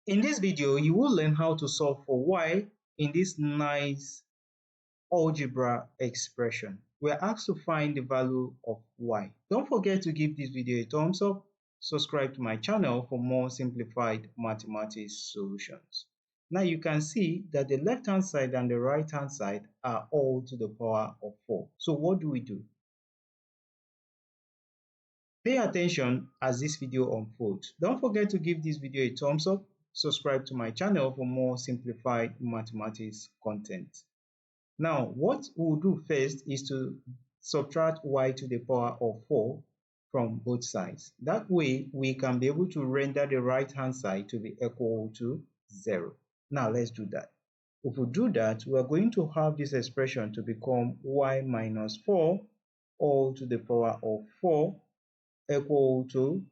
In this video, you will learn how to solve for y in this nice algebra expression. We're asked to find the value of y. Don't forget to give this video a thumbs up, subscribe to my channel for more simplified mathematics solutions. Now you can see that the left hand side and the right hand side are all to the power of 4. So what do we do? Pay attention as this video unfolds. Don't forget to give this video a thumbs up, subscribe to my channel for more simplified mathematics content. Now, what we'll do first is to subtract y to the power of 4 from both sides. That way, we can be able to render the right-hand side to be equal to 0. Now, let's do that. If we do that, we are going to have this expression to become y minus 4 all to the power of 4 equal to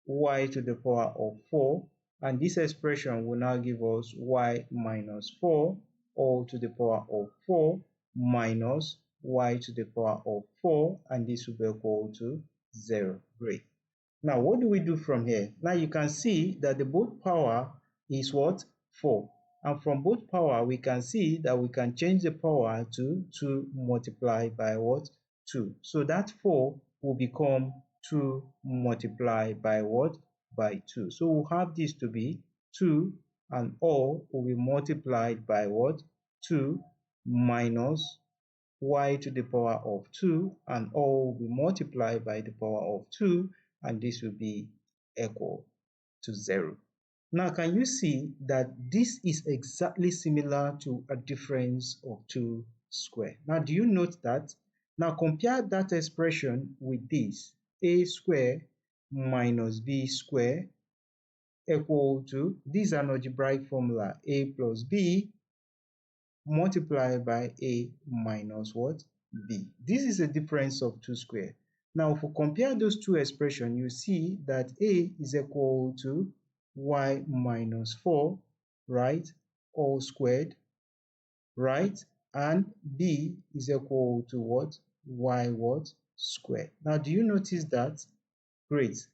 y to the power of 4, and this expression will now give us y minus 4 all to the power of 4 minus y to the power of 4, and this will be equal to 0. Great. Now what do we do from here? Now you can see that the both power is what? 4. And from both power we can see that we can change the power to 2 multiplied by what? 2. So that 4 will become 2 multiplied by what? By 2. So we'll have this to be 2, and all will be multiplied by what? 2 minus y to the power of 2, and all will be multiplied by the power of 2, and this will be equal to 0. Now can you see that this is exactly similar to a difference of 2 squared? Now do you note that? Now compare that expression with this. A squared minus b squared equal to, this is an algebraic formula, a plus b multiplied by a minus what? B. This is a difference of 2 squared. Now if we compare those two expressions, you see that a is equal to y minus 4, right, all squared, right, and b is equal to what? Y what? Squared. Now do you notice that? Great.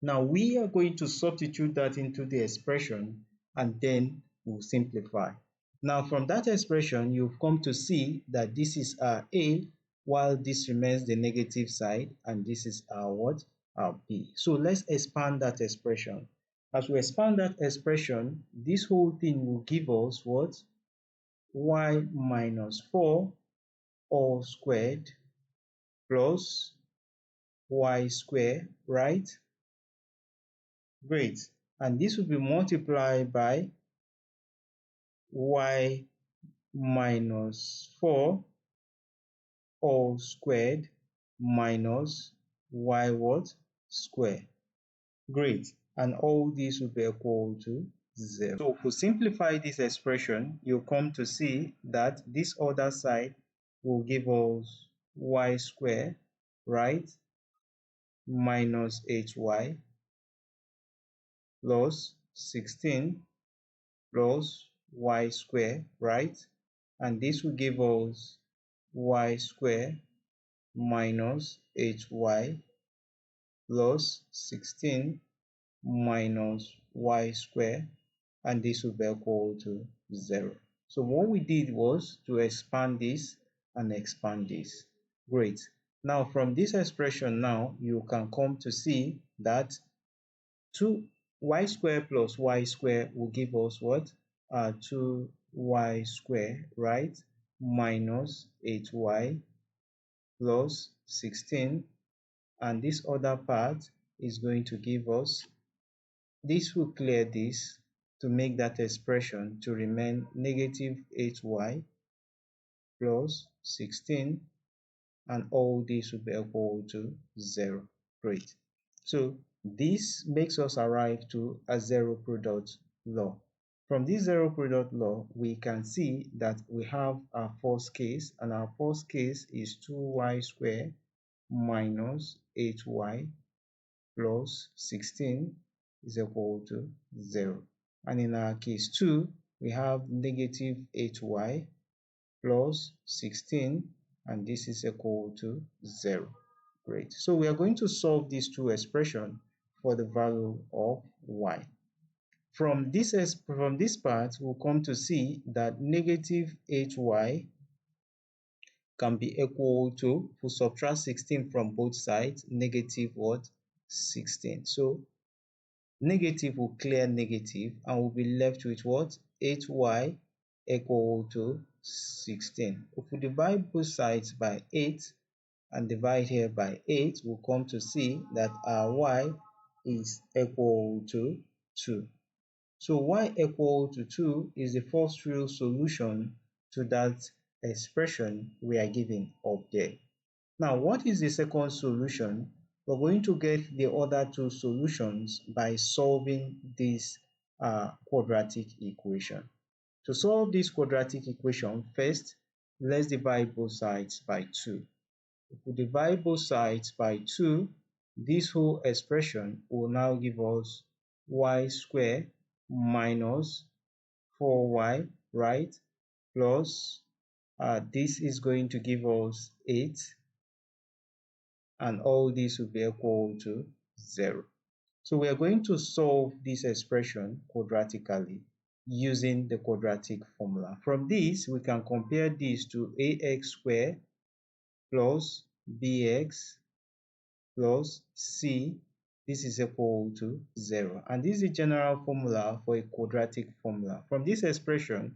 Now we are going to substitute that into the expression, and then we'll simplify. Now from that expression, you've come to see that this is our a, while this remains the negative side, and this is our what? Our b. So let's expand that expression. As we expand that expression, this whole thing will give us what? Y minus 4 all squared plus y squared, right? Great. And this will be multiplied by y minus 4 all squared minus y what? Squared. Great. And all this will be equal to 0. So if we simplify this expression, you'll come to see that this other side will give us y squared, right, minus 8y plus 16 plus y squared, right? And this will give us y squared minus 8y plus 16 minus y squared, and this will be equal to 0. So what we did was to expand this and expand this. Great. Now from this expression now, you can come to see that 2y squared plus y squared will give us what? 2y squared, right, minus 8y plus 16, and this other part is going to give us, this will clear this to make that expression to remain negative 8y plus 16, and all this will be equal to 0. Great. So this makes us arrive to a zero product law. From this zero product law, we can see that we have our first case, and our first case is 2y squared minus 8y plus 16 is equal to 0. And in our case 2, we have negative 8y plus 16, and this is equal to 0. Great. So we are going to solve these two expressions for the value of y. From this part, we'll come to see that negative hy can be equal to, if we subtract 16 from both sides, negative what? 16. So negative will clear negative and we'll be left with what? 8y equal to 16. If we divide both sides by 8 and divide here by 8, we'll come to see that our y is equal to 2. So y equal to 2 is the first real solution to that expression we are given up there. Now, what is the second solution? We're going to get the other two solutions by solving this quadratic equation. To solve this quadratic equation, first, let's divide both sides by 2. If we divide both sides by 2, this whole expression will now give us y squared minus 4y, right, plus this is going to give us 8, and all this will be equal to 0. So we are going to solve this expression quadratically using the quadratic formula. From this, we can compare this to ax squared plus bx plus c. This is equal to 0. And this is the general formula for a quadratic formula. From this expression,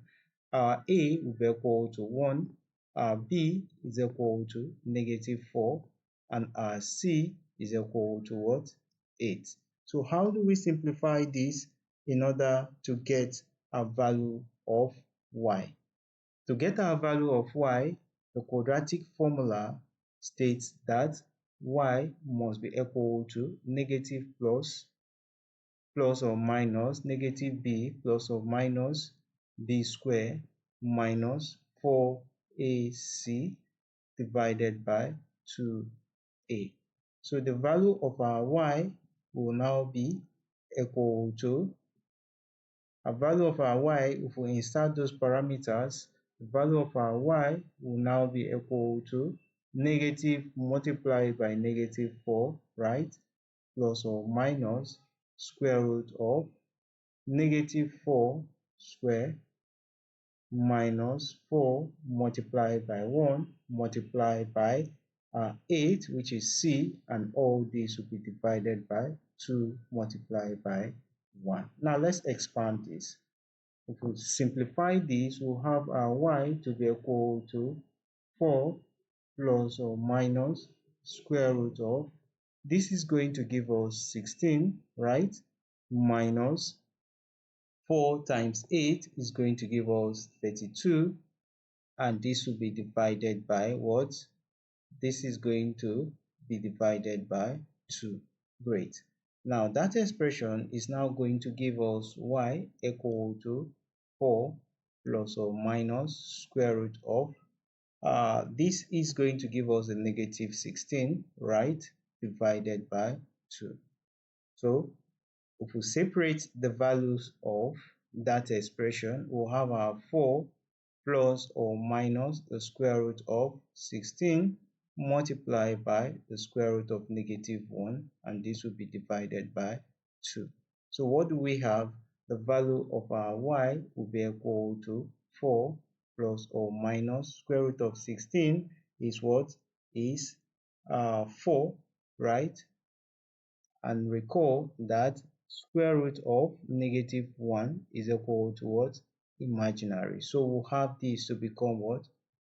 our a will be equal to 1, our b is equal to negative 4, and our c is equal to what? 8. So how do we simplify this in order to get a value of y? To get our value of y, the quadratic formula states that y must be equal to negative plus or minus negative b plus or minus b squared minus 4ac divided by 2a. So the value of our y will now be equal to, a value of our y, if we insert those parameters, the value of our y will now be equal to negative multiplied by negative 4, right, plus or minus square root of negative 4 square minus 4 multiplied by 1 multiplied by 8, which is c, and all this will be divided by 2 multiplied by 1. Now let's expand this. If we simplify this, we'll have our y to be equal to 4 plus or minus square root of, this is going to give us 16, right, minus 4 times 8 is going to give us 32, and this will be divided by what? This is going to be divided by 2. Great. Now that expression is now going to give us y equal to 4 plus or minus square root of, this is going to give us a negative 16, right, divided by 2. So if we separate the values of that expression, we'll have our 4 plus or minus the square root of 16 multiplied by the square root of negative 1, and this will be divided by 2. So what do we have? The value of our y will be equal to 4 plus or minus square root of 16 is what? Is 4, right? And recall that square root of negative 1 is equal to what? Imaginary. So we'll have this to become what?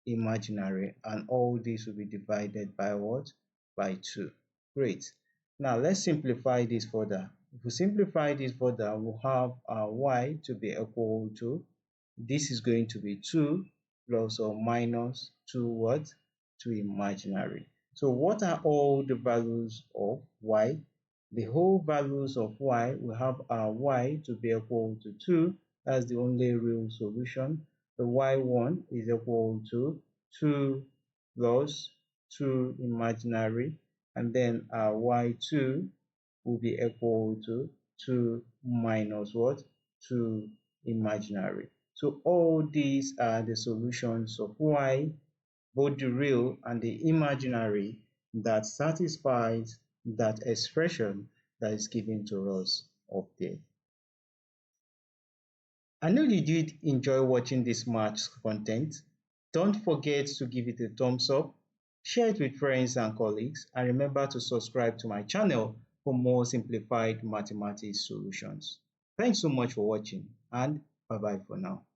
Imaginary, and all this will be divided by what? By 2. Great. Now let's simplify this further. If we simplify this further, we'll have our y to be equal to, this is going to be 2 plus or minus 2 what? 2 imaginary. So what are all the values of y? The whole values of y, we have our y to be equal to 2. That's the only real solution. The y1 is equal to 2 plus 2 imaginary, and then our y2 will be equal to 2 minus what? 2 imaginary. So all these are the solutions of y, both the real and the imaginary, that satisfies that expression that is given to us up there. I know you did enjoy watching this maths content. Don't forget to give it a thumbs up, share it with friends and colleagues, and remember to subscribe to my channel for more simplified mathematics solutions. Thanks so much for watching, and bye bye for now.